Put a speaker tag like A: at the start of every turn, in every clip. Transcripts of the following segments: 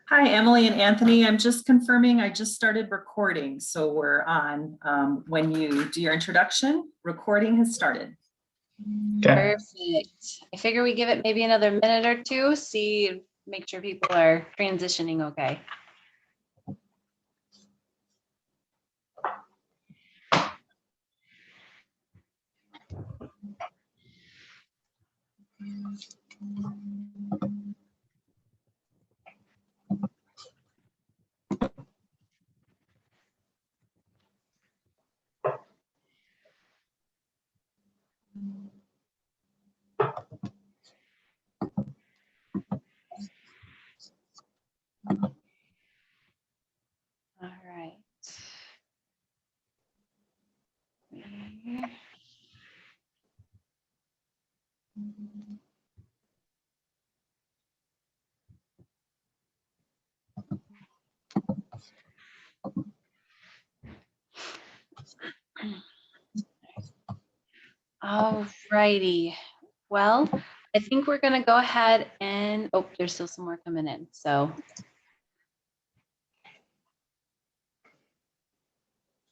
A: Hi, Emily and Anthony. I'm just confirming I just started recording. So we're on. When you do your introduction, recording has started.
B: Okay. Perfect. I figure we give it maybe another minute or two, make sure people are transitioning okay. All right. All righty. Well, I think we're going to go ahead and, oh, there's still some more coming in. So,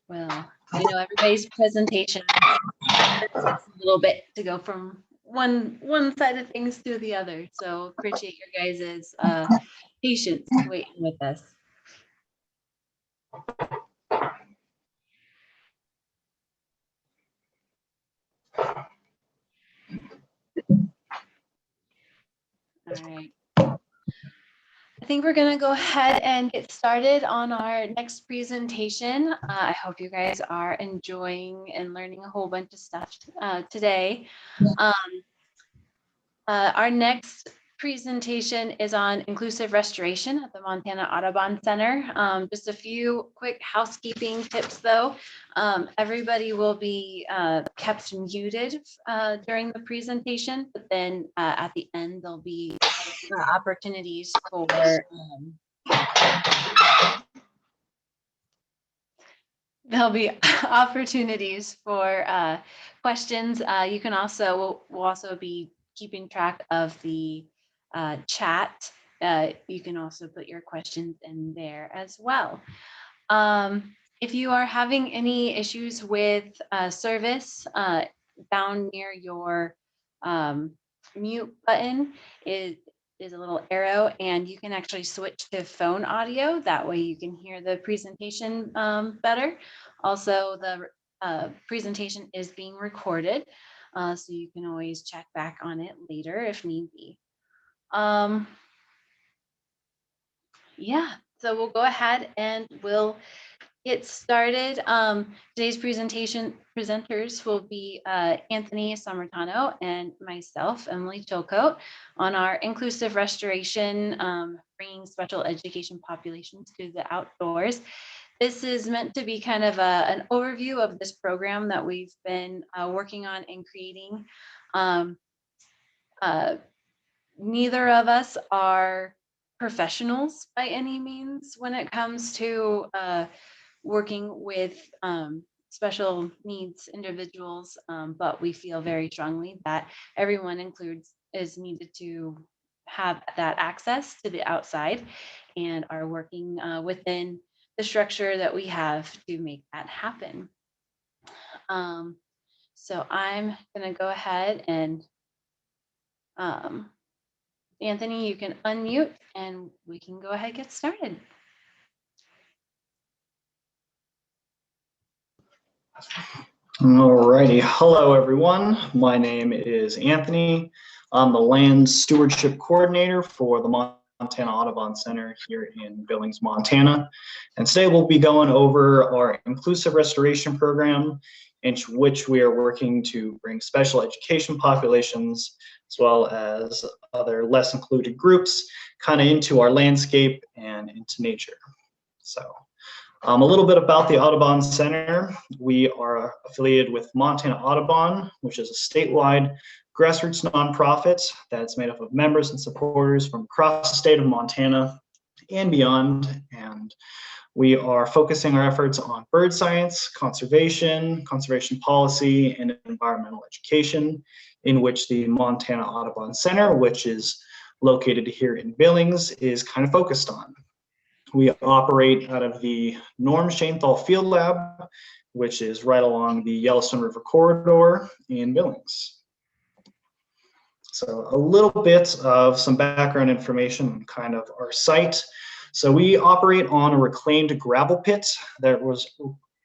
B: well, I know everybody's presentation takes a little bit to go from one side of things to the other. So appreciate your guys' patience waiting with us. All right. I think we're going to go ahead and get started on our next presentation. I hope you guys are enjoying and learning a whole bunch of stuff today. Our next presentation is on inclusive restoration at the Montana Audubon Center. Just a few quick housekeeping tips though. Everybody will be kept muted during the presentation, but then at the end there'll be opportunities for questions. You can also, we'll also be keeping track of the chat. You can also put your questions in there as well. If you are having any issues with service, down near your mute button is a little arrow, and you can actually switch to phone audio. That way you can hear the presentation better. Also, the presentation is being recorded, so you can always check back on it later if need be. Yeah, so we'll go ahead and we'll get started. Today's presenters will be Anthony Sammartano and myself, Emily Chilcoat, on our inclusive restoration, bringing special education populations to the outdoors. This is meant to be kind of an overview of this program that we've been working on and creating. Neither of us are professionals by any means when it comes to working with special needs individuals, but we feel very strongly that everyone is needed to have that access to the outside, and are working within the structure that we have to make that happen. So I'm going to go ahead and Anthony, you can unmute and we can go ahead and get started.
C: All righty. Hello, everyone. My name is Anthony. I'm the Land Stewardship Coordinator for the Montana Audubon Center here in Billings, Montana. And today we'll be going over our inclusive restoration program, in which we are working to bring special education populations as well as other less included groups kind of into our landscape and into nature. So a little bit about the Audubon Center. We are affiliated with Montana Audubon, which is a statewide grassroots nonprofit that's made up of members and supporters from across the state of Montana and beyond. And We are focusing our efforts on bird science, conservation policy, and environmental education, in which the Montana Audubon Center, which is located here in Billings, is kind of focused on. We operate out of the Norm Shainthal Field Lab, which is right along the Yellowstone River corridor in Billings. So a little bit of some background information on kind of our site. So we operate on a reclaimed gravel pit that was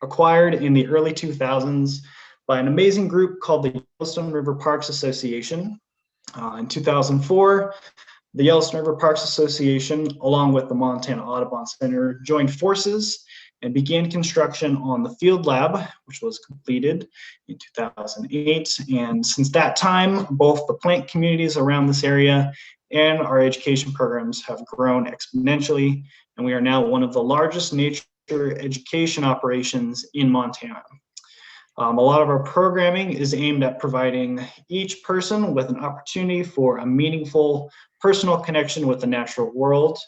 C: acquired in the early 2000s by an amazing group called the Yellowstone River Parks Association. In 2004, the Yellowstone River Parks Association, along with the Montana Audubon Center, joined forces and began construction on the field lab, which was completed in 2008. And since that time, both the plant communities around this area and our education programs have grown exponentially, and we are now one of the largest nature education operations in Montana. A lot of our programming is aimed at providing each person with an opportunity for a meaningful personal connection with the natural world.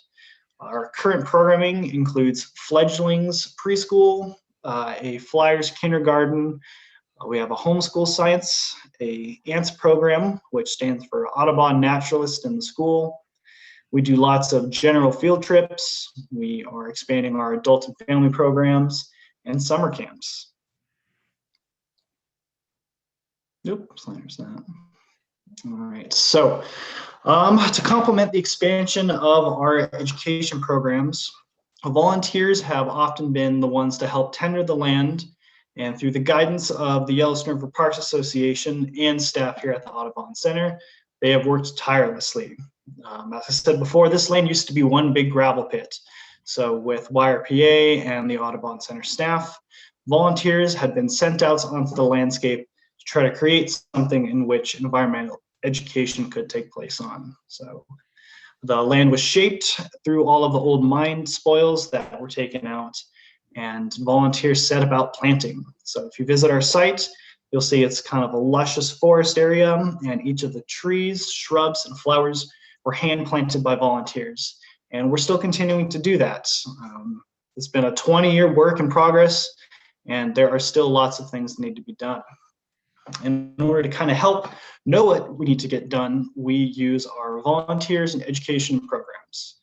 C: Our current programming includes fledglings preschool, a Flyers kindergarten. We have a homeschool science, a ANTS program, which stands for Audubon Naturalist in the School. We do lots of general field trips. We are expanding our adult and family programs and summer camps. Oops, there's that. All right, so to complement the expansion of our education programs, volunteers have often been the ones to help tender the land, and through the guidance of the Yellowstone River Parks Association and staff here at the Audubon Center, they have worked tirelessly. As I said before, this land used to be one big gravel pit. So with YRPA and the Audubon Center staff, volunteers had been sent out onto the landscape to try to create something in which environmental education could take place on. So the land was shaped through all of the old mine spoils that were taken out, and volunteers set about planting. So if you visit our site, you'll see it's kind of a luscious forest area, and each of the trees, shrubs, and flowers were hand planted by volunteers. And we're still continuing to do that. It's been a 20-year work in progress, and there are still lots of things that need to be done. In order to kind of help know what we need to get done, we use our volunteers and education programs.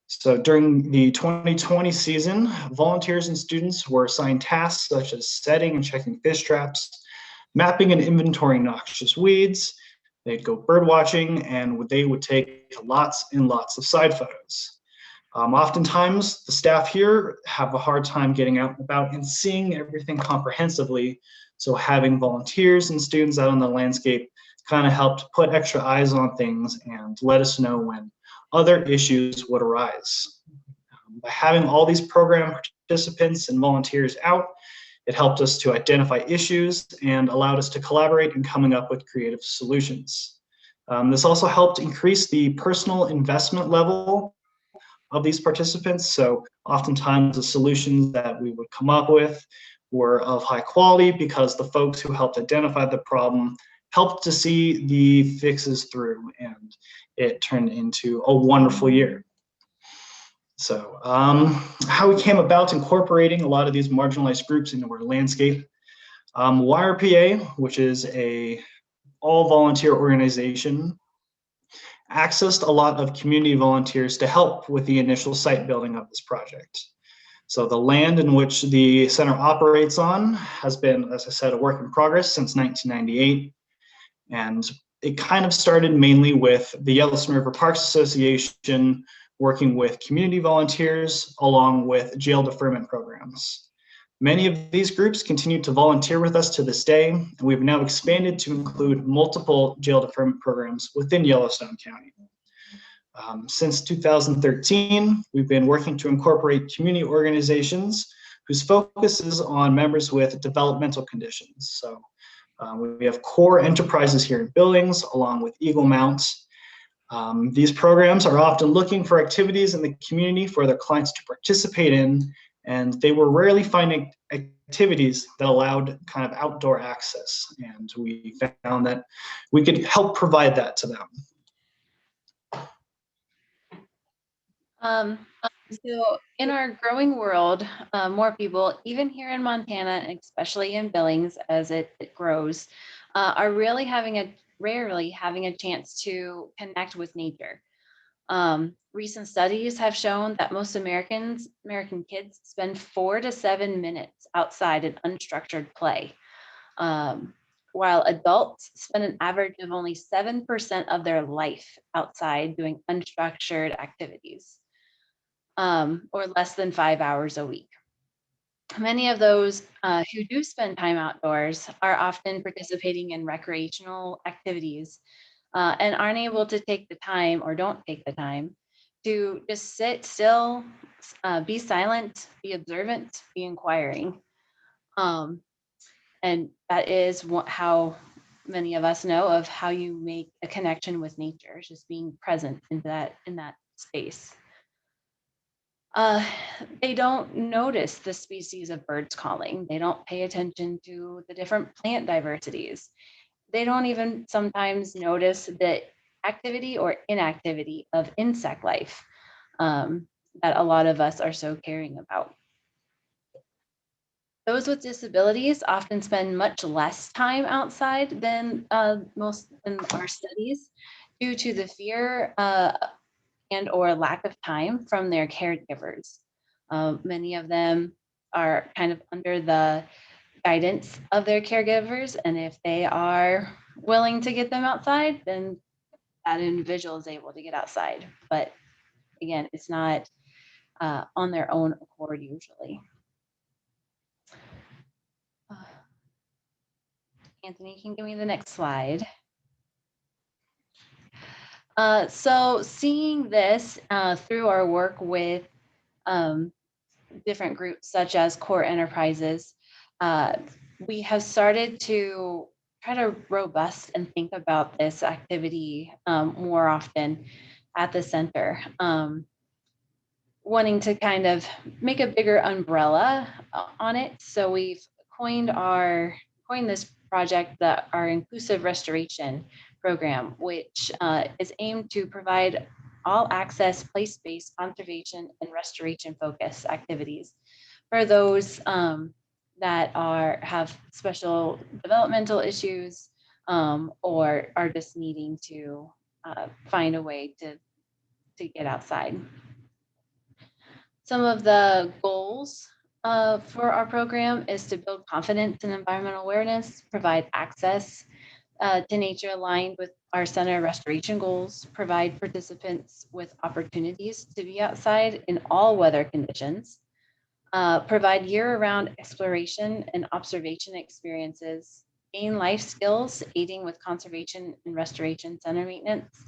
C: So during the 2020 season, volunteers and students were assigned tasks such as setting and checking fish traps, mapping and inventorying noxious weeds. They'd go bird watching, and they would take lots and lots of side photos. Oftentimes, the staff here have a hard time getting out and about and seeing everything comprehensively. So having volunteers and students out on the landscape kind of helped put extra eyes on things and let us know when other issues would arise. By having all these program participants and volunteers out, it helped us to identify issues and allowed us to collaborate in coming up with creative solutions. This also helped increase the personal investment level of these participants. So oftentimes the solutions that we would come up with were of high quality because the folks who helped identify the problem helped to see the fixes through, and it turned into a wonderful year. So how we came about incorporating a lot of these marginalized groups into our landscape. YRPA, which is a all-volunteer organization, accessed a lot of community volunteers to help with the initial site building of this project. So the land in which the center operates on has been, as I said, a work in progress since 1998. And it kind of started mainly with the Yellowstone River Parks Association working with community volunteers along with jail deferment programs. Many of these groups continue to volunteer with us to this day, and we've now expanded to include multiple jail deferment programs within Yellowstone County. Since 2013, we've been working to incorporate community organizations whose focus is on members with developmental conditions. So we have core enterprises here in Billings, along with Eagle Mounts. These programs are often looking for activities in the community for their clients to participate in, and they were rarely finding activities that allowed kind of outdoor access. And we found that we could help provide that to them.
B: So in our growing world, more people, even here in Montana, and especially in Billings as it grows, are rarely having a chance to connect with nature. Recent studies have shown that most American kids spend 4 to 7 minutes outside in unstructured play, um, while adults spend an average of only 7% of their life outside doing unstructured activities, or less than 5 hours a week. Many of those who do spend time outdoors are often participating in recreational activities and aren't able to take the time or don't take the time to just sit still, be silent, be observant, be inquiring. Um, and that is how many of us know of how you make a connection with nature, just being present in that space. Uh, they don't notice the species of birds calling. They don't pay attention to the different plant diversities. They don't even sometimes notice the activity or inactivity of insect life, that a lot of us are so caring about. Those with disabilities often spend much less time outside than most in our studies due to the fear and or lack of time from their caregivers. Many of them are kind of under the guidance of their caregivers, and if they are willing to get them outside, then that individual is able to get outside. But again, it's not on their own accord usually. Uh, Anthony, can you give me the next slide? So seeing this through our work with um, different groups such as core enterprises, we have started to try to robust and think about this activity more often at the center, wanting to kind of make a bigger umbrella on it. So we've coined this project our inclusive restoration program, which is aimed to provide all access place-based conservation and restoration focused activities for those that have special developmental issues, or are just needing to find a way to get outside. Some of the goals for our program is to build confidence in environmental awareness, provide access to nature aligned with our center restoration goals, provide participants with opportunities to be outside in all weather conditions, provide year-round exploration and observation experiences, gain life skills, aiding with conservation and restoration center maintenance,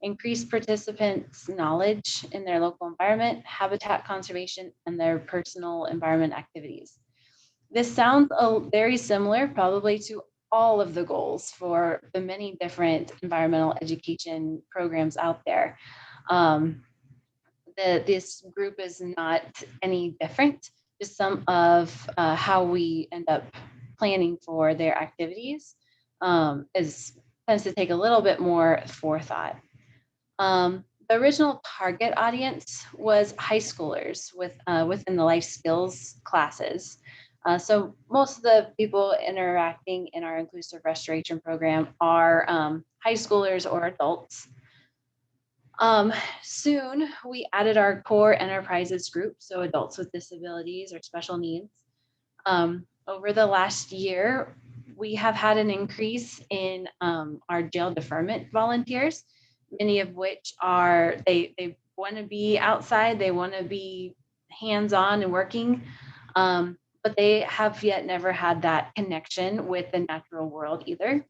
B: increase participants' knowledge in their local environment, habitat conservation, and their personal environment activities. This sounds very similar probably to all of the goals for the many different environmental education programs out there. This group is not any different, just some of how we end up planning for their activities tends to take a little bit more forethought. The original target audience was high schoolers within the life skills classes. So most of the people interacting in our inclusive restoration program are high schoolers or adults. Soon we added our core enterprises group, so adults with disabilities or special needs. Over the last year, we have had an increase in our jail deferment volunteers, many of which are, they want to be outside, they want to be hands-on and working, but they have yet never had that connection with the natural world either.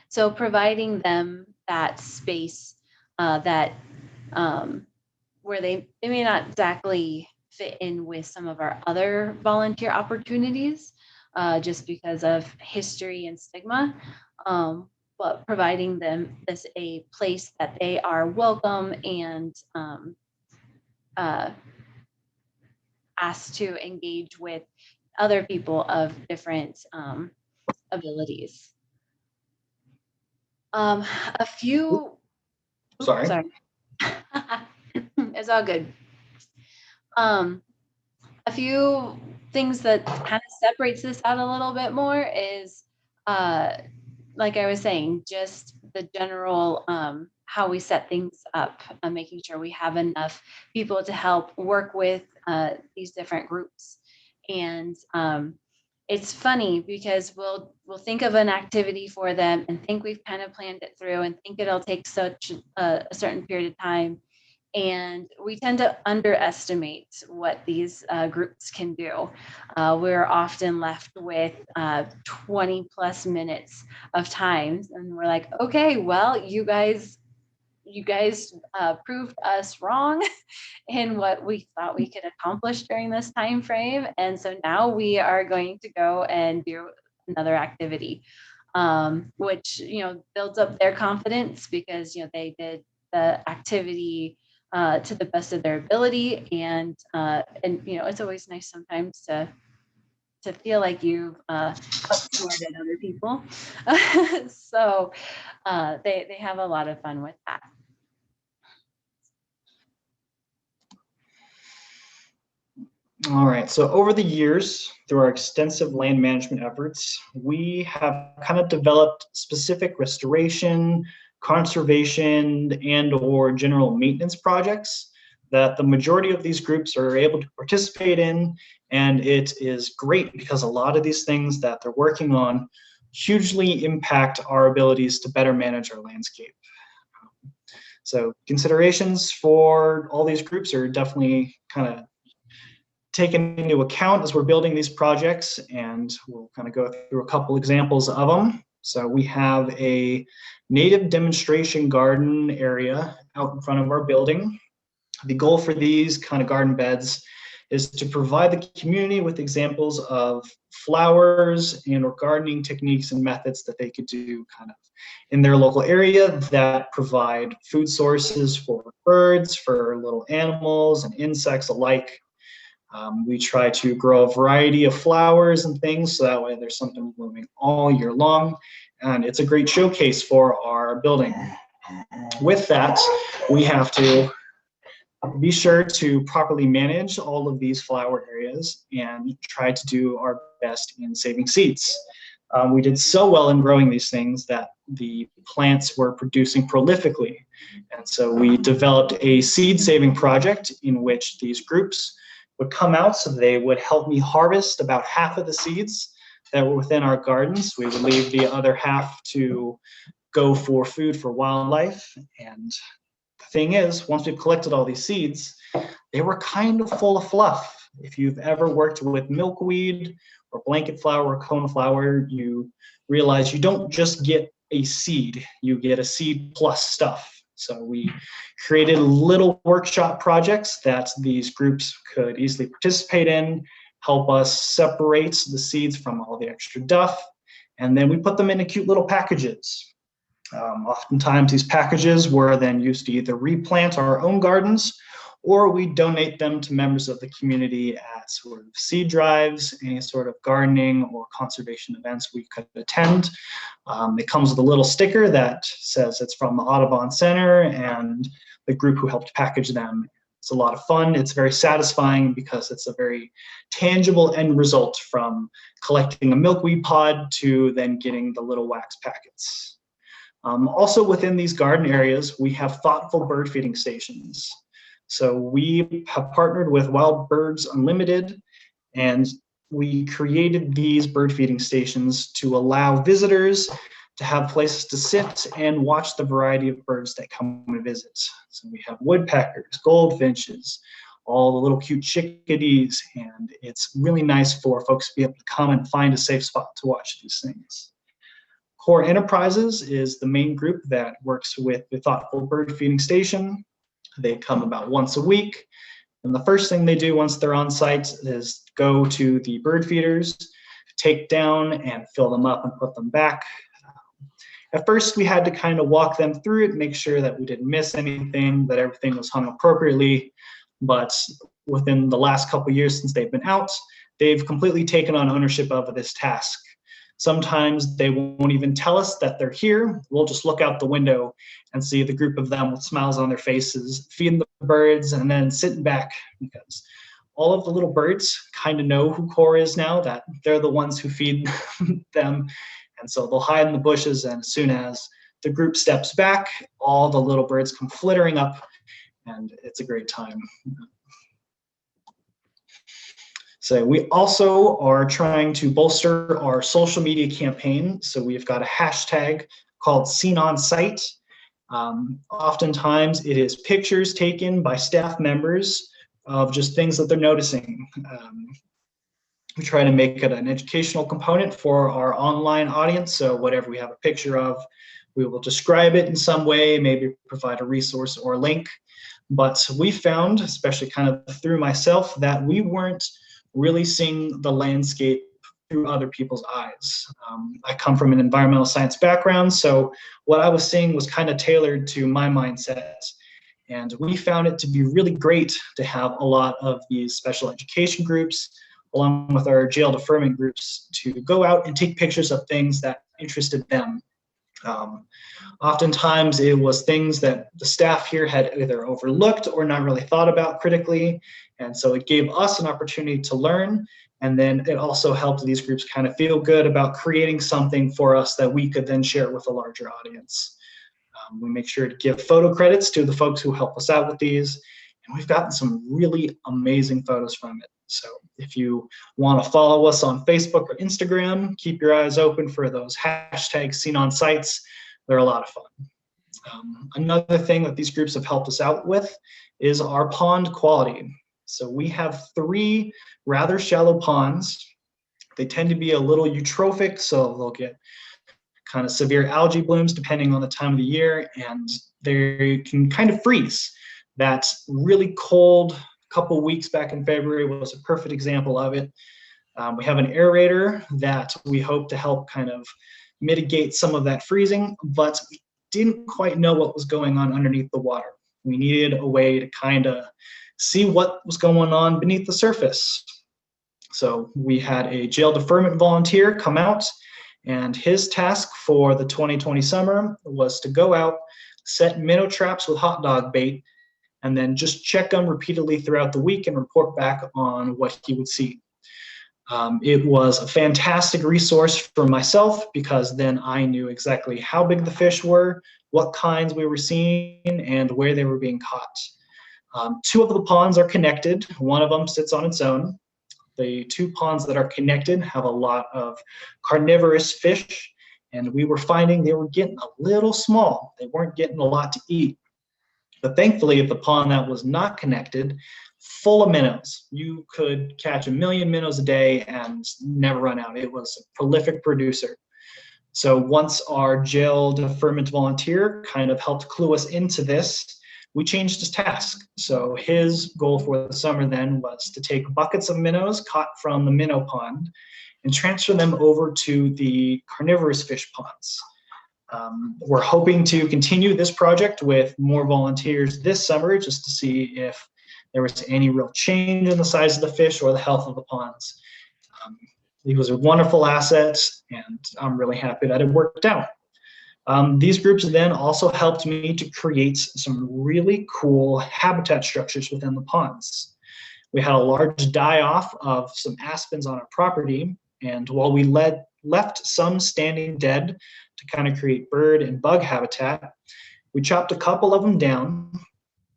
B: So providing them that space that where they may not exactly fit in with some of our other volunteer opportunities just because of history and stigma, but providing them as a place that they are welcome and asked to engage with other people of different abilities. A few,
C: Sorry.
B: sorry. It's all good. A few things that kind of separates this out a little bit more is, like I was saying, just the general how we set things up, making sure we have enough people to help work with these different groups. And it's funny because we'll think of an activity for them and think we've kind of planned it through and think it'll take such a certain period of time. And we tend to underestimate what these groups can do. We're often left with 20 plus minutes of time, and we're like, okay, well, you guys proved us wrong in what we thought we could accomplish during this time frame, and so now we are going to go and do another activity, which builds up their confidence because they did the activity to the best of their ability, and it's always nice sometimes to feel like you've outsmarted other people. So they have a lot of fun with that.
C: All right, so over the years, through our extensive land management efforts, we have kind of developed specific restoration, conservation, and/or general maintenance projects that the majority of these groups are able to participate in. And it is great because a lot of these things that they're working on hugely impact our abilities to better manage our landscape. So considerations for all these groups are definitely kind of taken into account as we're building these projects, and we'll kind of go through a couple examples of them. So we have a native demonstration garden area out in front of our building. The goal for these kind of garden beds is to provide the community with examples of flowers and or gardening techniques and methods that they could do kind of in their local area that provide food sources for birds, for little animals and insects alike. We try to grow a variety of flowers and things so that way there's something blooming all year long, and it's a great showcase for our building. With that, we have to be sure to properly manage all of these flower areas and try to do our best in saving seeds. We did so well in growing these things that the plants were producing prolifically, and so we developed a seed saving project in which these groups would come out, so they would help me harvest about half of the seeds that were within our gardens. We would leave the other half to go for food for wildlife. And the thing is, once we've collected all these seeds, they were kind of full of fluff. If you've ever worked with milkweed or blanket flower or coneflower, you realize you don't just get a seed, you get a seed plus stuff. So we created little workshop projects that these groups could easily participate in, help us separate the seeds from all the extra duff, and then we put them into cute little packages. Oftentimes these packages were then used to either replant our own gardens, or we donate them to members of the community at sort of seed drives, any sort of gardening or conservation events we could attend. It comes with a little sticker that says it's from the Audubon Center and the group who helped package them. It's a lot of fun. It's very satisfying because it's a very tangible end result from collecting a milkweed pod to then getting the little wax packets. Also within these garden areas, we have thoughtful bird feeding stations. So we have partnered with Wild Birds Unlimited, and we created these bird feeding stations to allow visitors to have places to sit and watch the variety of birds that come and visit. So we have woodpeckers, goldfinches, all the little cute chickadees, and it's really nice for folks to be able to come and find a safe spot to watch these things. Core Enterprises is the main group that works with the Thoughtful Bird Feeding Station. They come about once a week, and the first thing they do once they're on site is go to the bird feeders, take down and fill them up and put them back. At first, we had to kind of walk them through it, make sure that we didn't miss anything, that everything was hung appropriately. But within the last couple of years since they've been out, they've completely taken on ownership of this task. Sometimes they won't even tell us that they're here. We'll just look out the window and see the group of them with smiles on their faces, feeding the birds and then sitting back, because all of the little birds kind of know who Core is now, that they're the ones who feed them. And so they'll hide in the bushes, and as soon as the group steps back, all the little birds come flittering up, and it's a great time. So we also are trying to bolster our social media campaign. So we've got a hashtag called Seen on Site. Oftentimes it is pictures taken by staff members of just things that they're noticing. We try to make it an educational component for our online audience. So whatever we have a picture of, we will describe it in some way, maybe provide a resource or link. But we found, especially kind of through myself, that we weren't really seeing the landscape through other people's eyes. I come from an environmental science background, so what I was seeing was kind of tailored to my mindset. And we found it to be really great to have a lot of these special education groups, along with our jail deferment groups, to go out and take pictures of things that interested them. Oftentimes it was things that the staff here had either overlooked or not really thought about critically. And so it gave us an opportunity to learn. And then it also helped these groups kind of feel good about creating something for us that we could then share with a larger audience. We make sure to give photo credits to the folks who help us out with these. And we've gotten some really amazing photos from it. So if you want to follow us on Facebook or Instagram, keep your eyes open for those hashtags seen on sites. They're a lot of fun. Another thing that these groups have helped us out with is our pond quality. So we have 3 rather shallow ponds. They tend to be a little eutrophic, so they'll get kind of severe algae blooms depending on the time of the year, and they can kind of freeze. That really cold couple weeks back in February was a perfect example of it. We have an aerator that we hope to help kind of mitigate some of that freezing, but we didn't quite know what was going on underneath the water. We needed a way to kind of see what was going on beneath the surface. So we had a jail deferment volunteer come out, and his task for the 2020 summer was to go out, set minnow traps with hot dog bait, and then just check them repeatedly throughout the week and report back on what he would see. It was a fantastic resource for myself because then I knew exactly how big the fish were, what kinds we were seeing, and where they were being caught. 2 of the ponds are connected. One of them sits on its own. The 2 ponds that are connected have a lot of carnivorous fish, and we were finding they were getting a little small. They weren't getting a lot to eat. But thankfully, the pond that was not connected, full of minnows. You could catch 1 million minnows a day and never run out. It was a prolific producer. So once our jail deferment volunteer kind of helped clue us into this, we changed his task. So his goal for the summer then was to take buckets of minnows caught from the minnow pond and transfer them over to the carnivorous fish ponds. We're hoping to continue this project with more volunteers this summer just to see if there was any real change in the size of the fish or the health of the ponds. He was a wonderful asset, and I'm really happy that it worked out. These groups then also helped me to create some really cool habitat structures within the ponds. We had a large die-off of some aspens on our property, and while we left some standing dead to kind of create bird and bug habitat, we chopped a couple of them down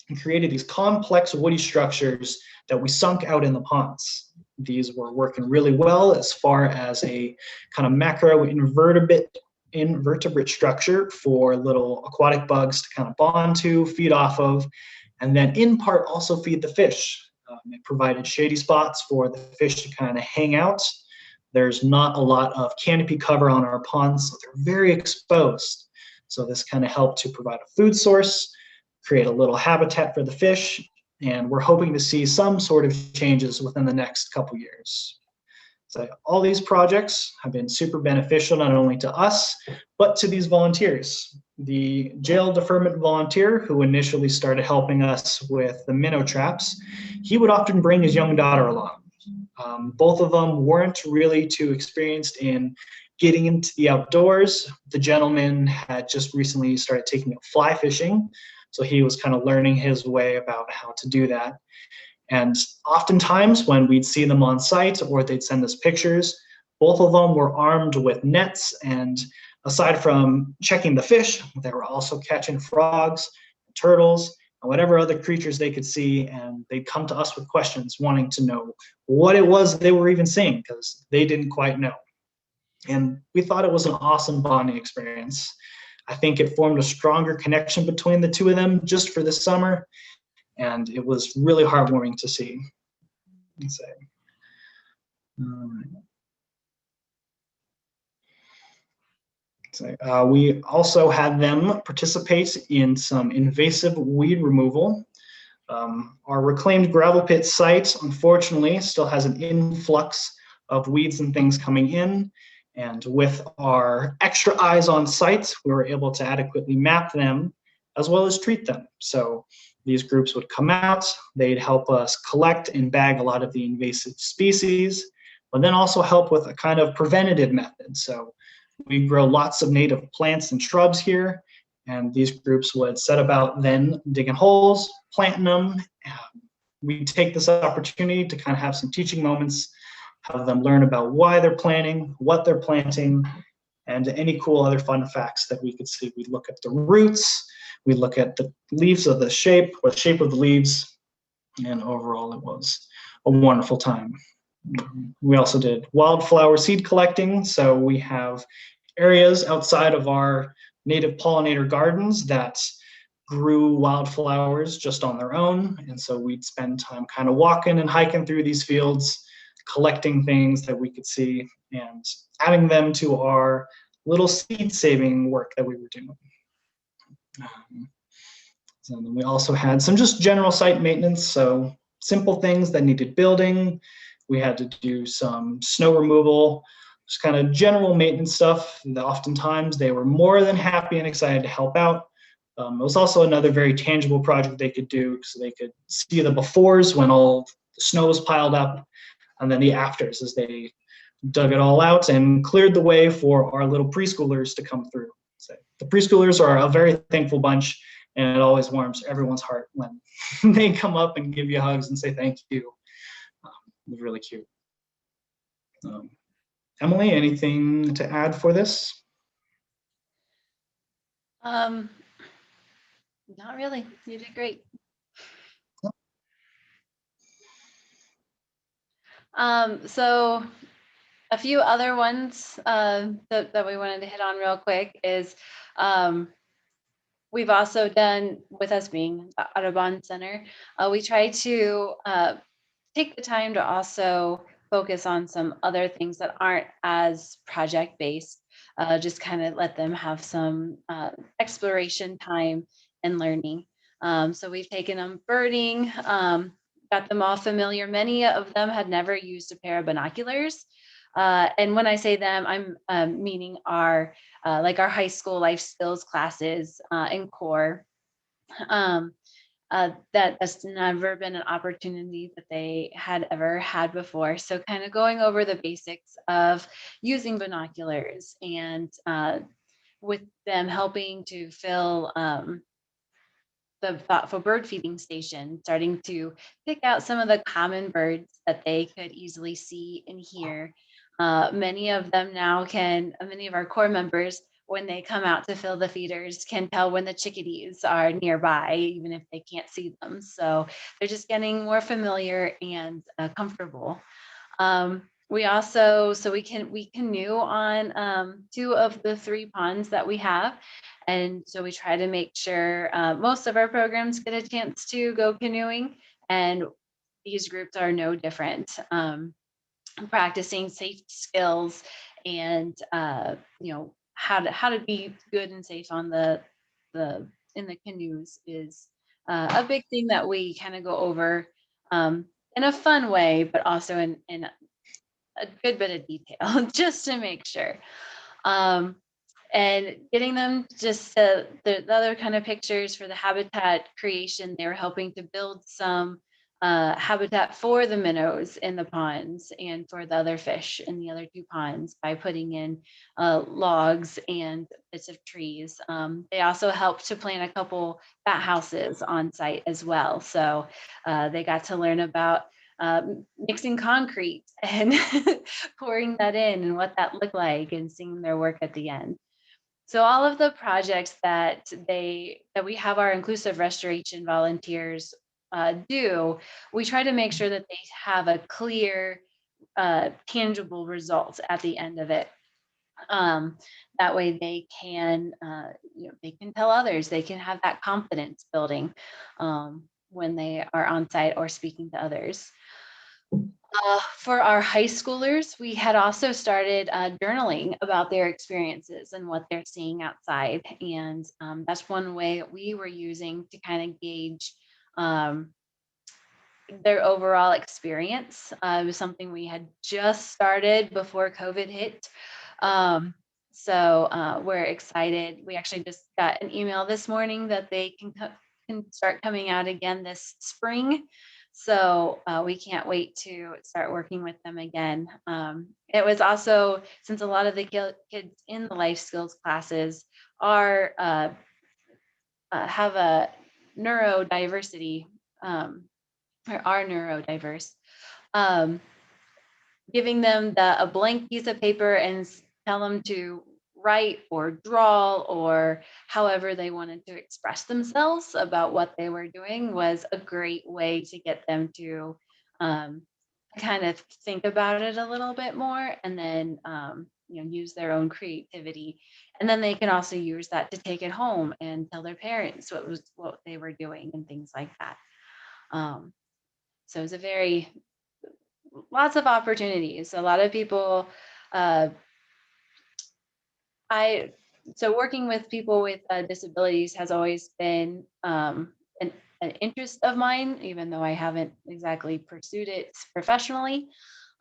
C: and created these complex woody structures that we sunk out in the ponds. These were working really well as far as a kind of macro invertebrate structure for little aquatic bugs to kind of bond to, feed off of, and then in part also feed the fish. It provided shady spots for the fish to kind of hang out. There's not a lot of canopy cover on our ponds, so they're very exposed. So this kind of helped to provide a food source, create a little habitat for the fish, and we're hoping to see some sort of changes within the next couple years. So all these projects have been super beneficial, not only to us, but to these volunteers. The jail deferment volunteer who initially started helping us with the minnow traps, he would often bring his young daughter along. Both of them weren't really too experienced in getting into the outdoors. The gentleman had just recently started taking up fly fishing, so he was kind of learning his way about how to do that. And oftentimes when we'd see them on site or they'd send us pictures, both of them were armed with nets, and aside from checking the fish, they were also catching frogs, turtles, and whatever other creatures they could see, and they'd come to us with questions wanting to know what it was they were even seeing, because they didn't quite know. And we thought it was an awesome bonding experience. I think it formed a stronger connection between the two of them just for this summer, and it was really heartwarming to see. Let's say. We also had them participate in some invasive weed removal. Our reclaimed gravel pit site, unfortunately, still has an influx of weeds and things coming in. And with our extra eyes on site, we were able to adequately map them as well as treat them. So these groups would come out, they'd help us collect and bag a lot of the invasive species, but then also help with a kind of preventative method. So we grow lots of native plants and shrubs here, and these groups would set about then digging holes, planting them. We take this opportunity to kind of have some teaching moments, have them learn about why they're planting, what they're planting, and any cool other fun facts that we could see. We look at the roots, we look at the leaves of the shape, or the shape of the leaves, and overall it was a wonderful time. We also did wildflower seed collecting, so we have areas outside of our native pollinator gardens that grew wildflowers just on their own, and so we'd spend time kind of walking and hiking through these fields, collecting things that we could see and adding them to our little seed saving work that we were doing. So then we also had some just general site maintenance, so simple things that needed building. We had to do some snow removal, just kind of general maintenance stuff. And oftentimes they were more than happy and excited to help out. It was also another very tangible project they could do, so they could see the befores when all the snow was piled up, and then the afters as they dug it all out and cleared the way for our little preschoolers to come through. So the preschoolers are a very thankful bunch, and it always warms everyone's heart when they come up and give you hugs and say thank you. It was really cute. Emily, anything to add for this?
B: Not really. You did great. So a few other ones that we wanted to hit on real quick is we've also done, with us being the Audubon Center, we try to take the time to also focus on some other things that aren't as project based, just kind of let them have some exploration time and learning. So we've taken them birding, got them all familiar. Many of them had never used a pair of binoculars. And when I say them, I'm meaning our like our high school life skills classes in core. That's never been an opportunity that they had ever had before. So kind of going over the basics of using binoculars and with them helping to fill the thoughtful bird feeding station, starting to pick out some of the common birds that they could easily see and hear. Many of them now many of our core members, when they come out to fill the feeders, can tell when the chickadees are nearby, even if they can't see them. So they're just getting more familiar and comfortable. We also, we canoe on 2 of the 3 ponds that we have. And so we try to make sure most of our programs get a chance to go canoeing, and these groups are no different. Practicing safety skills and how to be good and safe on in the canoes is a big thing that we kind of go over in a fun way, but also in a good bit of detail just to make sure. And getting them just the other kind of pictures for the habitat creation, they were helping to build some habitat for the minnows in the ponds and for the other fish in the other 2 ponds by putting in logs and bits of trees. They also helped to plant a couple bat houses on site as well. So they got to learn about mixing concrete and pouring that in and what that looked like and seeing their work at the end. So all of the projects that we have our inclusive restoration volunteers do, we try to make sure that they have a clear, tangible result at the end of it. That way they can, they can tell others, they can have that confidence building when they are on site or speaking to others. For our high schoolers, we had also started journaling about their experiences and what they're seeing outside. And that's one way that we were using to kind of gauge their overall experience. It was something we had just started before COVID hit. So we're excited. We actually just got an email this morning that they can start coming out again this spring. So we can't wait to start working with them again. It was also, since a lot of the kids in the life skills classes are have a neurodiversity, or are neurodiverse, giving them a blank piece of paper and tell them to write or draw or however they wanted to express themselves about what they were doing was a great way to get them to kind of think about it a little bit more and then use their own creativity. And then they can also use that to take it home and tell their parents what they were doing and things like that. So it's lots of opportunities. A lot of people, so working with people with disabilities has always been an interest of mine, even though I haven't exactly pursued it professionally.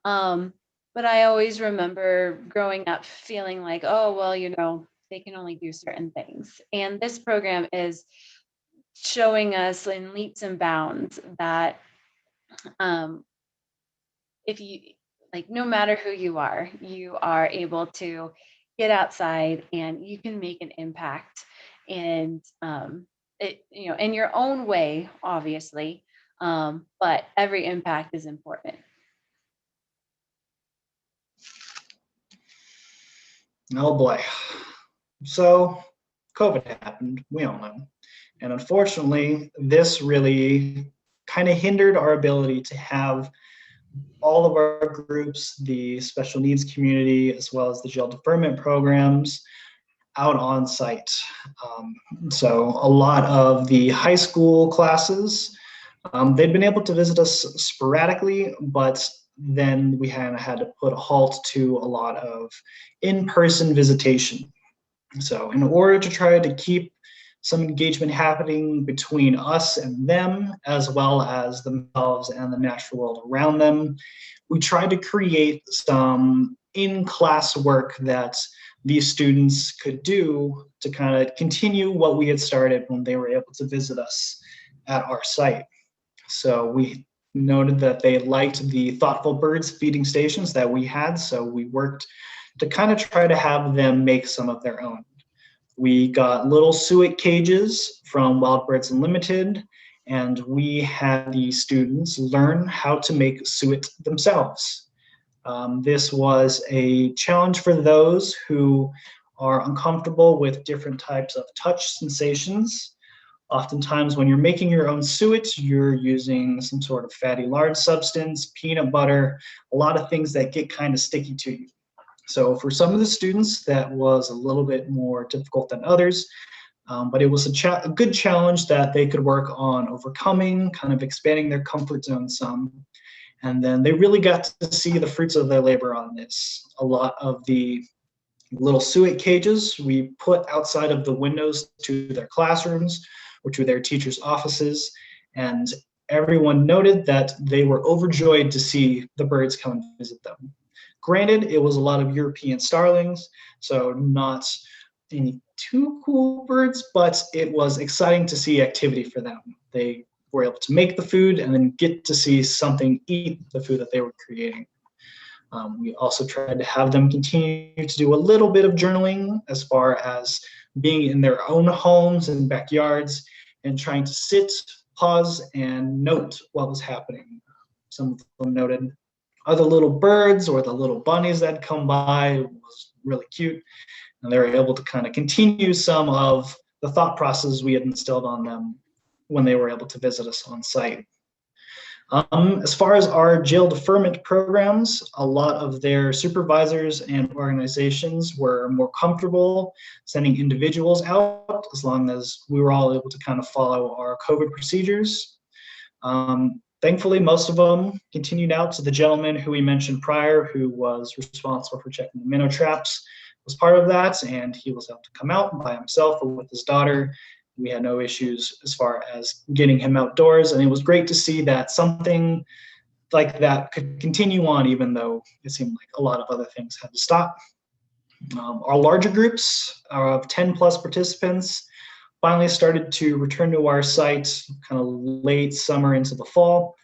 B: But I always remember growing up feeling like, oh, well, they can only do certain things. And this program is showing us in leaps and bounds that if you, like, no matter who you are able to get outside and you can make an impact and in your own way, obviously, but every impact is important.
C: Oh boy. So COVID happened, we all know. And unfortunately, this really kind of hindered our ability to have all of our groups, the special needs community, as well as the jail deferment programs, out on site. So a lot of the high school classes, they'd been able to visit us sporadically, but then we had to put a halt to a lot of in-person visitation. So in order to try to keep some engagement happening between us and them, as well as themselves and the natural world around them, we tried to create some in-class work that these students could do to kind of continue what we had started when they were able to visit us at our site. So we noted that they liked the thoughtful birds feeding stations that we had, so we worked to kind of try to have them make some of their own. We got little suet cages from Wild Birds Unlimited, and we had the students learn how to make suet themselves. This was a challenge for those who are uncomfortable with different types of touch sensations. Oftentimes when you're making your own suet, you're using some sort of fatty lard substance, peanut butter, a lot of things that get kind of sticky to you. So for some of the students, that was a little bit more difficult than others, but it was a good challenge that they could work on overcoming, kind of expanding their comfort zone some. And then they really got to see the fruits of their labor on this. A lot of the little suet cages we put outside of the windows to their classrooms or to their teachers' offices, and everyone noted that they were overjoyed to see the birds come and visit them. Granted, it was a lot of European starlings, so not any too cool birds, but it was exciting to see activity for them. They were able to make the food and then get to see something eat the food that they were creating. We also tried to have them continue to do a little bit of journaling as far as being in their own homes and backyards and trying to sit, pause, and note what was happening. Some of them noted other little birds or the little bunnies that come by. It was really cute. And they were able to kind of continue some of the thought processes we had instilled on them when they were able to visit us on site. As far as our jail deferment programs, a lot of their supervisors and organizations were more comfortable sending individuals out as long as we were all able to kind of follow our COVID procedures. Thankfully, most of them continued out. So the gentleman who we mentioned prior, who was responsible for checking the minnow traps, was part of that, and he was able to come out by himself or with his daughter. We had no issues as far as getting him outdoors, and it was great to see that something like that could continue on, even though it seemed like a lot of other things had to stop. Our larger groups of 10 plus participants finally started to return to our site kind of late summer into the fall,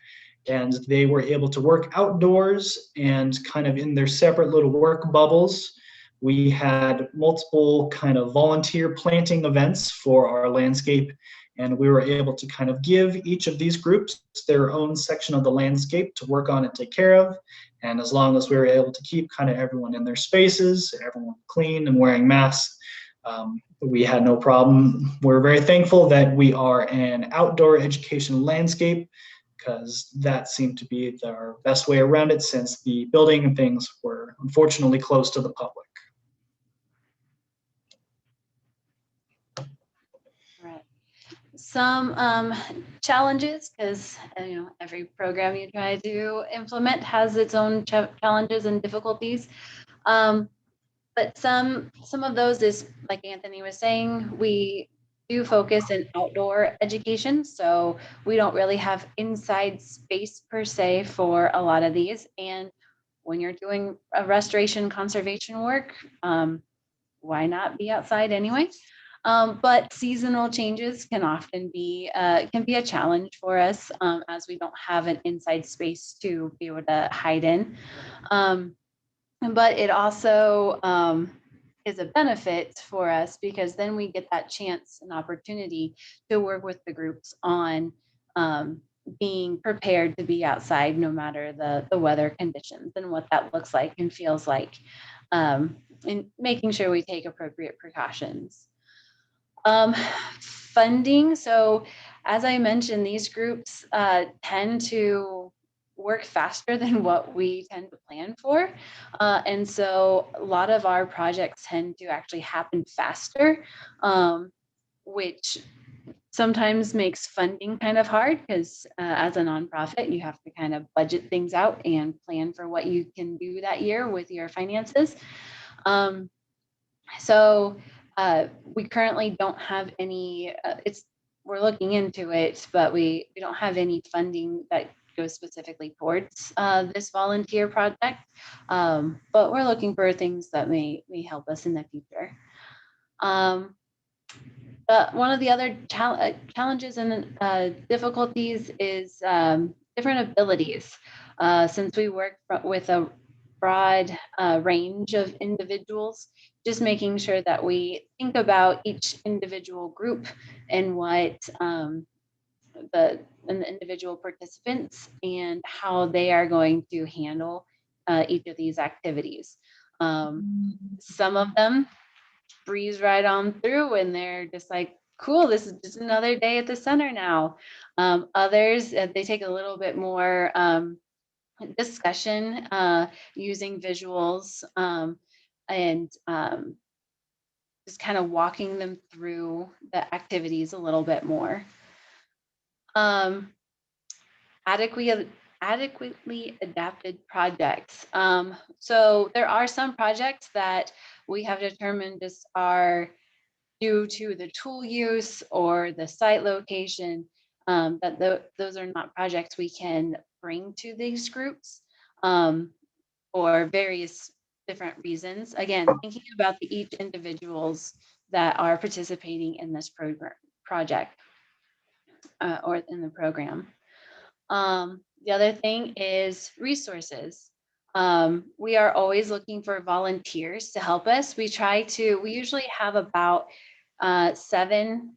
C: and they were able to work outdoors and kind of in their separate little work bubbles. We had multiple kind of volunteer planting events for our landscape, and we were able to kind of give each of these groups their own section of the landscape to work on and take care of. And as long as we were able to keep kind of everyone in their spaces, everyone clean and wearing masks, we had no problem. We're very thankful that we are an outdoor education landscape, because that seemed to be our best way around it, since the building and things were unfortunately closed to the public.
B: Right. Some challenges, because every program you try to implement has its own challenges and difficulties. But some of those is, like Anthony was saying, we do focus in outdoor education, so we don't really have inside space per se for a lot of these. And when you're doing a restoration conservation work, why not be outside anyway? But seasonal changes can often be a challenge for us, as we don't have an inside space to be able to hide in. But it also is a benefit for us, because then we get that chance and opportunity to work with the groups on being prepared to be outside no matter the weather conditions and what that looks like and feels like, and making sure we take appropriate precautions. Funding. So as I mentioned, these groups tend to work faster than what we tend to plan for. And so a lot of our projects tend to actually happen faster, which sometimes makes funding kind of hard, because as a nonprofit, you have to kind of budget things out and plan for what you can do that year with your finances. So we currently don't have any, we're looking into it, but we don't have any funding that goes specifically towards this volunteer project. But we're looking for things that may help us in the future. But one of the other challenges and difficulties is different abilities. Since we work with a broad range of individuals, just making sure that we think about each individual group and what the individual participants and how they are going to handle each of these activities. Some of them breeze right on through and they're just like, cool, this is just another day at the center now. Others, they take a little bit more discussion using visuals and just kind of walking them through the activities a little bit more. Adequately adapted projects. So there are some projects that we have determined just are due to the tool use or the site location, that those are not projects we can bring to these groups, or various different reasons. Again, thinking about each individuals that are participating in this project. or in the program. The other thing is resources. We are always looking for volunteers to help us. We usually have about 7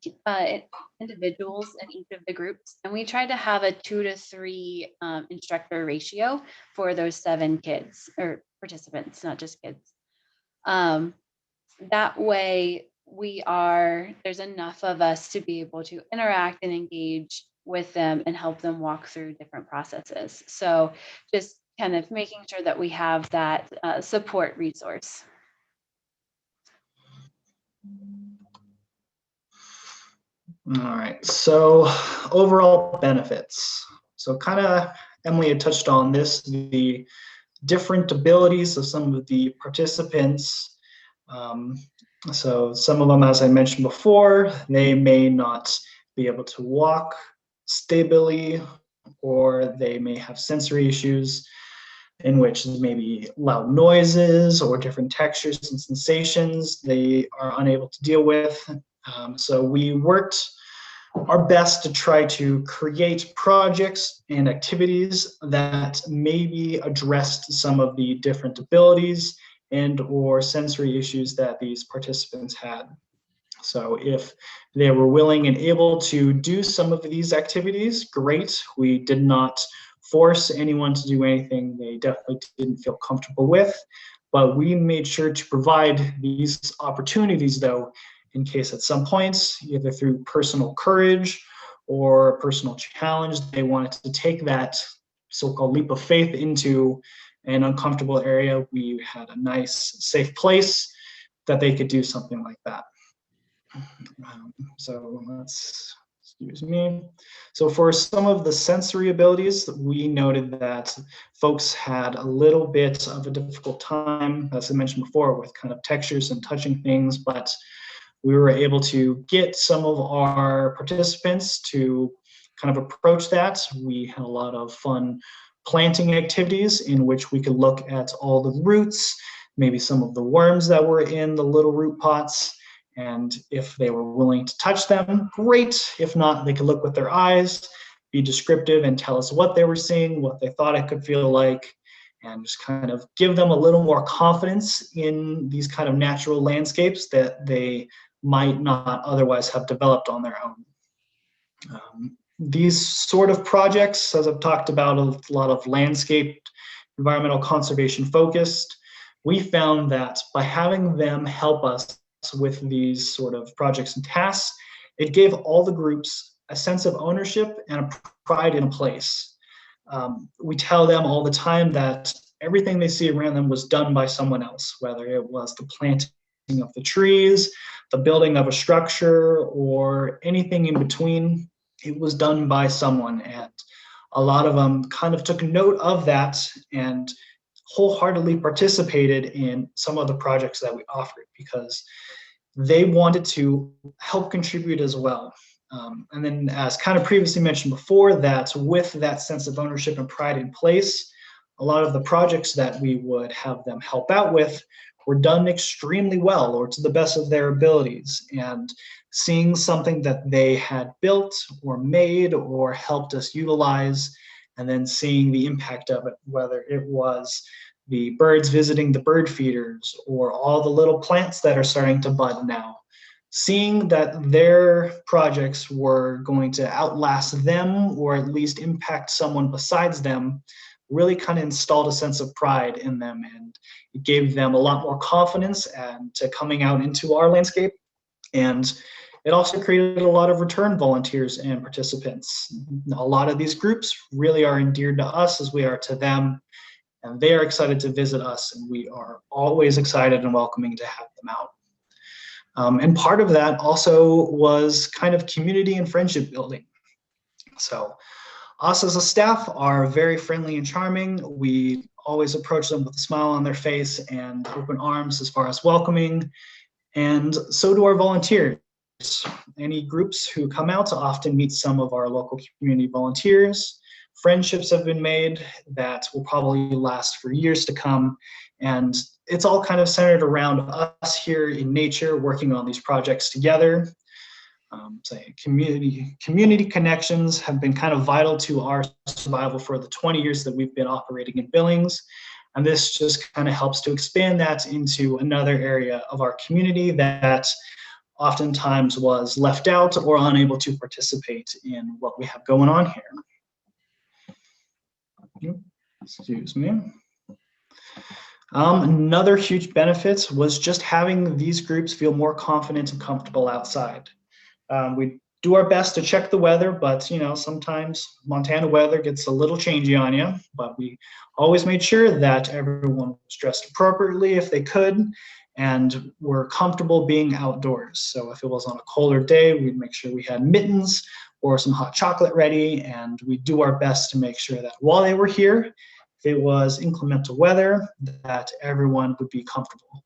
B: individuals in each of the groups, and we try to have a 2 to 3 instructor ratio for those 7 kids or participants, not just kids. That way there's enough of us to be able to interact and engage with them and help them walk through different processes. So just kind of making sure that we have that support resource.
C: All right, so overall benefits. So kind of Emily had touched on this, the different abilities of some of the participants. So some of them, as I mentioned before, they may not be able to walk stably, or they may have sensory issues in which maybe loud noises or different textures and sensations they are unable to deal with. So we worked our best to try to create projects and activities that maybe addressed some of the different abilities and or sensory issues that these participants had. So if they were willing and able to do some of these activities, great. We did not force anyone to do anything they definitely didn't feel comfortable with, but we made sure to provide these opportunities though, in case at some points, either through personal courage or personal challenge, they wanted to take that so-called leap of faith into an uncomfortable area. We had a nice, safe place that they could do something like that. So let's, excuse me. So for some of the sensory abilities, we noted that folks had a little bit of a difficult time, as I mentioned before, with kind of textures and touching things, but we were able to get some of our participants to kind of approach that. We had a lot of fun planting activities in which we could look at all the roots, maybe some of the worms that were in the little root pots. And if they were willing to touch them, great. If not, they could look with their eyes, be descriptive and tell us what they were seeing, what they thought it could feel like, and just kind of give them a little more confidence in these kind of natural landscapes that they might not otherwise have developed on their own. These sort of projects, as I've talked about, a lot of landscape, environmental conservation focused, we found that by having them help us with these sort of projects and tasks, it gave all the groups a sense of ownership and a pride in a place. We tell them all the time that everything they see around them was done by someone else, whether it was the planting of the trees, the building of a structure, or anything in between. It was done by someone, and a lot of them kind of took note of that and wholeheartedly participated in some of the projects that we offered because they wanted to help contribute as well. And then, as kind of previously mentioned before, that with that sense of ownership and pride in place, a lot of the projects that we would have them help out with were done extremely well or to the best of their abilities. And seeing something that they had built or made or helped us utilize, and then seeing the impact of it, whether it was the birds visiting the bird feeders or all the little plants that are starting to bud now, seeing that their projects were going to outlast them or at least impact someone besides them really kind of installed a sense of pride in them, and it gave them a lot more confidence and to coming out into our landscape. And it also created a lot of return volunteers and participants. A lot of these groups really are endeared to us as we are to them, and they are excited to visit us, and we are always excited and welcoming to have them out. And part of that also was kind of community and friendship building. So us as a staff are very friendly and charming. We always approach them with a smile on their face and open arms as far as welcoming. And so do our volunteers. Any groups who come out often meet some of our local community volunteers. Friendships have been made that will probably last for years to come. And it's all kind of centered around us here in nature working on these projects together. say community connections have been kind of vital to our survival for the 20 years that we've been operating in Billings. And this just kind of helps to expand that into another area of our community that oftentimes was left out or unable to participate in what we have going on here. Excuse me. Another huge benefit was just having these groups feel more confident and comfortable outside. We do our best to check the weather, but sometimes Montana weather gets a little changey on you, but we always made sure that everyone was dressed appropriately if they could, and were comfortable being outdoors. So if it was on a colder day, we'd make sure we had mittens or some hot chocolate ready, and we do our best to make sure that while they were here, if it was inclement weather, that everyone would be comfortable.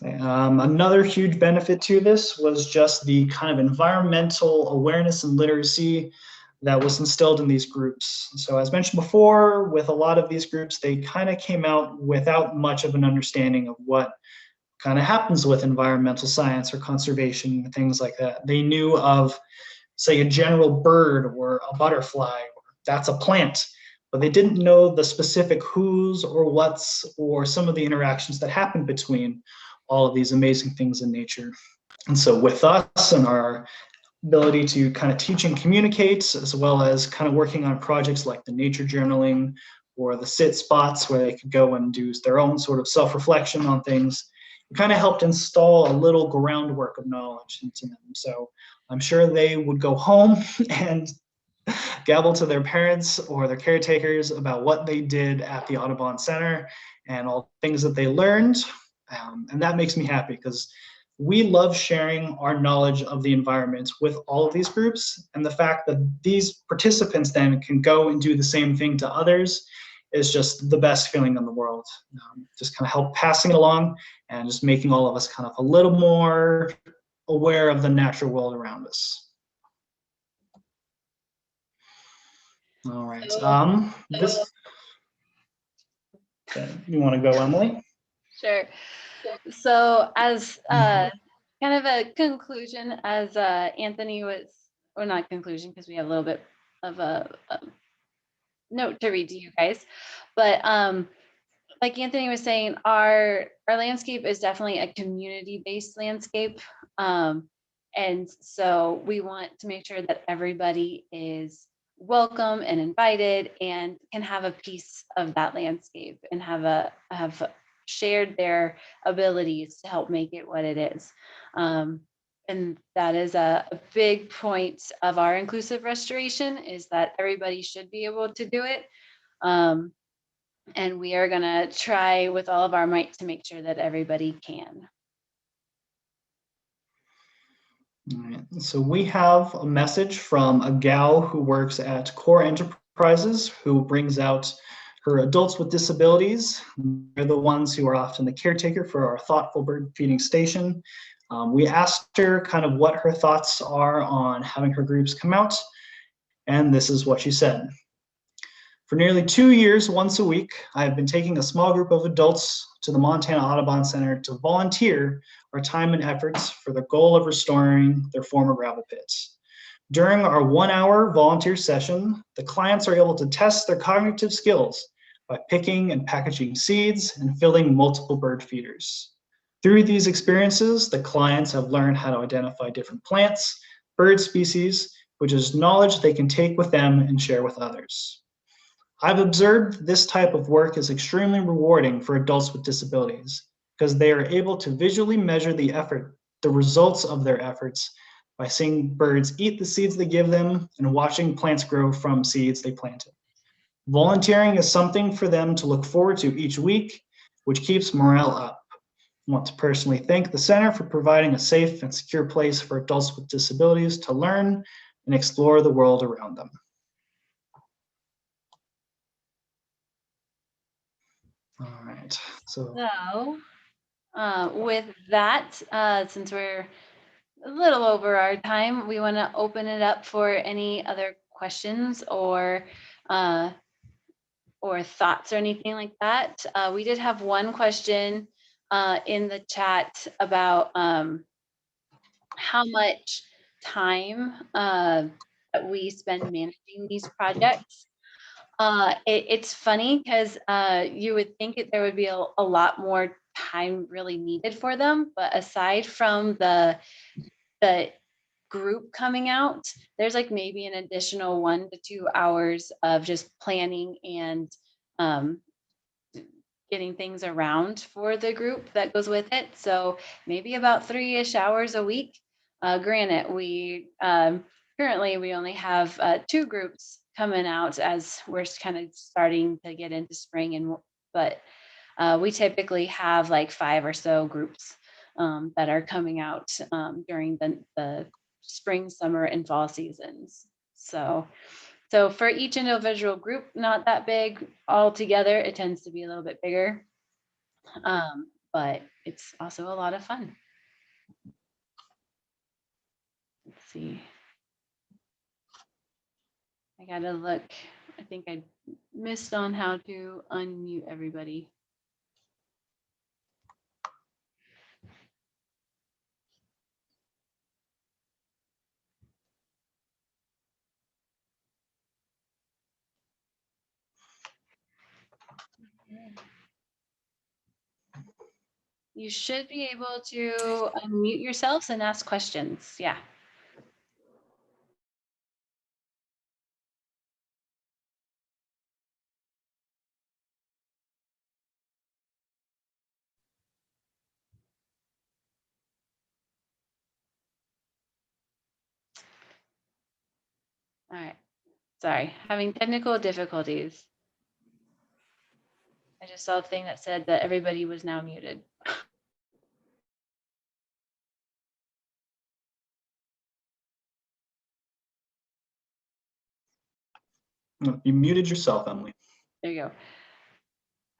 C: Another huge benefit to this was just the kind of environmental awareness and literacy that was instilled in these groups. So as mentioned before, with a lot of these groups, they kind of came out without much of an understanding of what kind of happens with environmental science or conservation, things like that. They knew of, say, a general bird or a butterfly, or that's a plant, but they didn't know the specific who's or what's or some of the interactions that happen between all of these amazing things in nature. And so with us and our ability to kind of teach and communicate, as well as kind of working on projects like the nature journaling or the sit spots where they could go and do their own sort of self-reflection on things, it kind of helped install a little groundwork of knowledge into them. So I'm sure they would go home and gabble to their parents or their caretakers about what they did at the Audubon Center and all the things that they learned. And that makes me happy because we love sharing our knowledge of the environment with all of these groups. And the fact that these participants then can go and do the same thing to others is just the best feeling in the world. Just kind of help passing it along and just making all of us kind of a little more aware of the natural world around us. All right. You want to go, Emily?
B: Sure. So as kind of a conclusion, as Anthony was, or not conclusion, because we have a little bit of a note to read to you guys, but like Anthony was saying, our landscape is definitely a community-based landscape. And so we want to make sure that everybody is welcome and invited and can have a piece of that landscape and have shared their abilities to help make it what it is. And that is a big point of our inclusive restoration, is that everybody should be able to do it. And we are going to try with all of our might to make sure that everybody can.
C: All right. So we have a message from a gal who works at Core Enterprises, who brings out her adults with disabilities. They're the ones who are often the caretaker for our thoughtful bird feeding station. We asked her kind of what her thoughts are on having her groups come out, and this is what she said. For nearly 2 years, once a week, I have been taking a small group of adults to the Montana Audubon Center to volunteer our time and efforts for the goal of restoring their former gravel pits. During our 1-hour volunteer session, the clients are able to test their cognitive skills by picking and packaging seeds and filling multiple bird feeders. Through these experiences, the clients have learned how to identify different plants, bird species, which is knowledge they can take with them and share with others. I've observed this type of work is extremely rewarding for adults with disabilities because they are able to visually measure the results of their efforts by seeing birds eat the seeds they give them and watching plants grow from seeds they planted. Volunteering is something for them to look forward to each week, which keeps morale up. I want to personally thank the center for providing a safe and secure place for adults with disabilities to learn and explore the world around them. All right, so
B: with that, since we're a little over our time, we want to open it up for any other questions or thoughts or anything like that. We did have one question in the chat about how much time that we spend managing these projects. It's funny because you would think there would be a lot more time really needed for them, but aside from the group coming out, there's like maybe an additional 1 to 2 hours of just planning and getting things around for the group that goes with it. So maybe about 3-ish hours a week. Granted, we currently we only have 2 groups coming out as we're kind of starting to get into spring, and but we typically have like 5 or so groups that are coming out during the spring, summer, and fall seasons. So for each individual group, not that big. All together, it tends to be a little bit bigger, but it's also a lot of fun. Let's see. I gotta look. I think I missed on how to unmute everybody. You should be able to unmute yourselves and ask questions. Yeah. All right. Sorry, having technical difficulties. I just saw a thing that said that everybody was now muted.
C: You muted yourself, Emily.
B: There you go.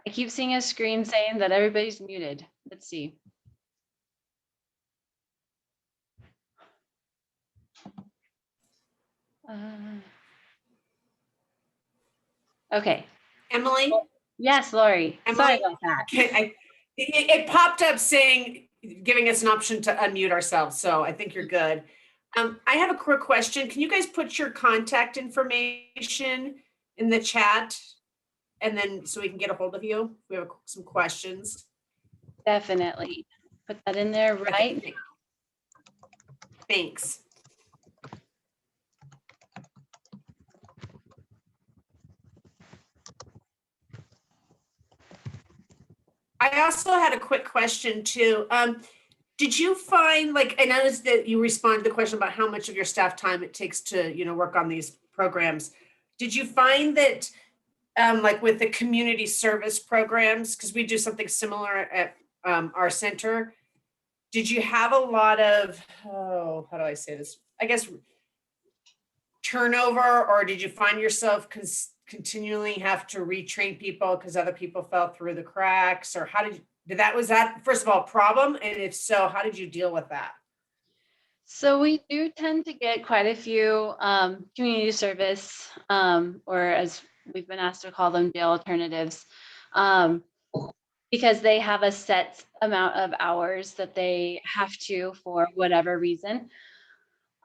B: I keep seeing a screen saying that everybody's muted. Let's see. Okay.
D: Emily?
B: Yes, Lori.
D: Emily?
B: Sorry about that.
D: It popped up saying, giving us an option to unmute ourselves, so I think you're good. I have a quick question. Can you guys put your contact information in the chat? And then so we can get a hold of you if we have some questions.
B: Definitely. Put that in there right.
D: Okay. Thanks. I also had a quick question too. Did you find, like, I noticed that you responded to the question about how much of your staff time it takes to, work on these programs. Did you find that, like with the community service programs, because we do something similar at our center, did you have a lot of, how do I say this? I guess turnover, or did you find yourself continually have to retrain people because other people fell through the cracks, or how was that first of all a problem, and if so, how did you deal with that?
B: So we do tend to get quite a few community service, or as we've been asked to call them, jail alternatives, because they have a set amount of hours that they have to for whatever reason.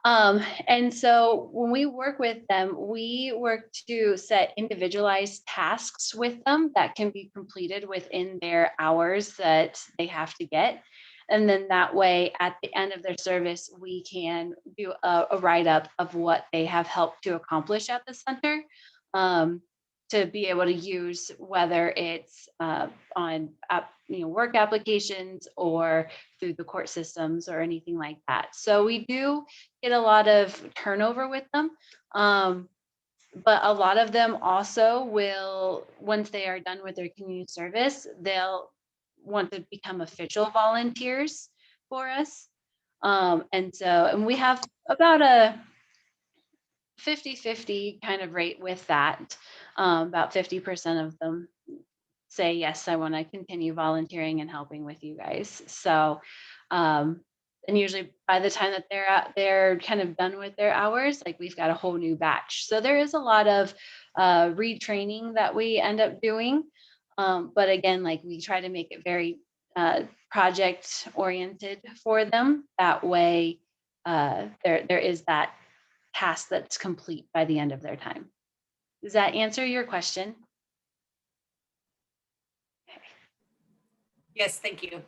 B: And so when we work with them, we work to set individualized tasks with them that can be completed within their hours that they have to get. And then that way, at the end of their service, we can do a write-up of what they have helped to accomplish at the center, to be able to use, whether it's on work applications or through the court systems or anything like that. So we do get a lot of turnover with them. But a lot of them also will, once they are done with their community service, they'll want to become official volunteers for us. And we have about a 50-50 kind of rate with that. About 50% of them say, yes, I want to continue volunteering and helping with you guys. So, and usually by the time that they're kind of done with their hours, like we've got a whole new batch. So there is a lot of retraining that we end up doing. But again, like we try to make it very project oriented for them. That way, there is that task that's complete by the end of their time. Does that answer your question?
D: Yes, thank you.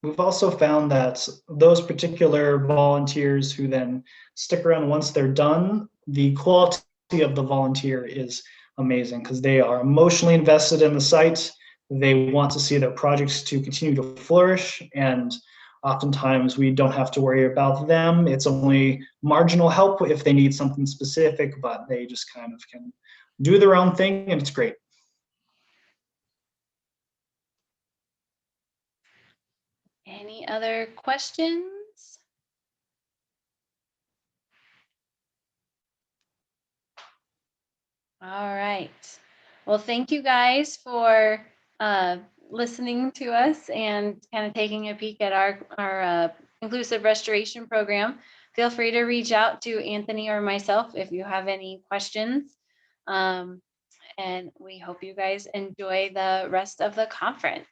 C: We've also found that those particular volunteers who then stick around once they're done, the quality of the volunteer is amazing because they are emotionally invested in the site. They want to see their projects to continue to flourish, and oftentimes we don't have to worry about them. It's only marginal help if they need something specific, but they just kind of can do their own thing, and it's great.
B: Any other questions? All right. Well, thank you guys for listening to us and kind of taking a peek at our inclusive restoration program. Feel free to reach out to Anthony or myself if you have any questions. And we hope you guys enjoy the rest of the conference.